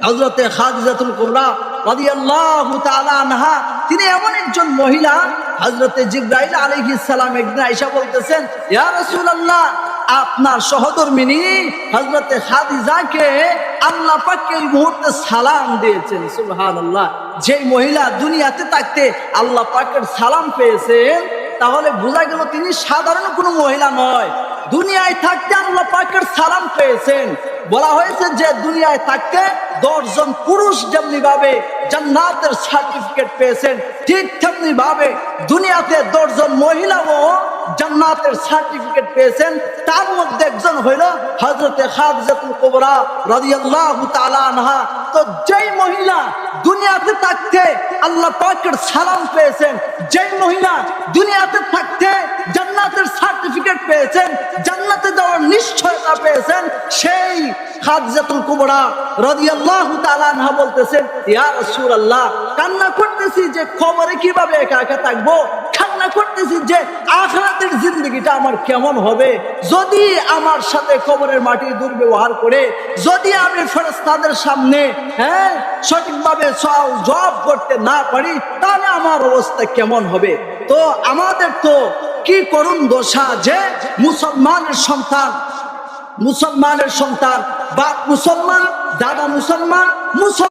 হযরতে খাদিজাতুল কুবরা রাদিয়াল্লাহু তাআলা আনহা, তিনি এমন একজন মহিলা, হযরতে জিবরাইল আলাইহিস সালাম একদিন আয়েশা বলতেছেন, ইয়া রাসূলুল্লাহ, আপনার সহধর্মিনী হযরতে খাদিজাকে আল্লাহ পাক এই মুহূর্তে সালাম দিয়েছেন। সুবহানাল্লাহ। যেই মহিলা দুনিয়াতে থাকতে আল্লাহ পাকের সালাম পেয়েছেন, তাহলে বোঝা গেল তিনি সাধারণ কোনো মহিলা নয়, দুনিয়ায় থাকতে আল্লাহ পাকের সালাম পেয়েছেন। বলা হয়েছে যে দুনিয়ায় থাকতে 10 জন পুরুষ যেমনি ভাবে জান্নাতের সার্টিফিকেট পেয়েছেন, ঠিক তেমনি ভাবে দুনিয়াতে 10 জন মহিলাও জান্নাতের সার্টিফিকেট পেয়েছেন। তার মধ্যে একজন হইল হযরতে খাদিজাতুল কুবরা রাদিয়াল্লাহু তাআলা আনহা। তো যেই মহিলা দুনিয়াতে থাকতে আল্লাহ পাকের সালাম পেয়েছেন, যেই মহিলা দুনিয়াতে থাকতে জান্নাতের সার্টিফিকেট পেয়েছেন, জান্নাতে যাওয়ার নিশ্চয়তা পেয়েছেন, সেই খাদিজাতুল কুবরা রাদিয়াল্লাহু তাআলা আনহা বলতেছেন, ইয়া রাসূলুল্লাহ, কান্না করতেছি যে কবরে কিভাবে একা একা থাকবো, কান্না করতেছি যে আখিরাতের জিন্দেগিটা আমার কেমন হবে যদি আমার সাথে কবরের মাটি দুর্ব্যবহার করে, যদি আমি ফেরেশতাদের সামনে সঠিকভাবে জবাব করতে না পারি, তাহলে আমার অবস্থা কেমন হবে। তো আমাদের তো কি করুণ দশা যে মুসলমানের সন্তান, বাপ মুসলমান, দাদা মুসলমান,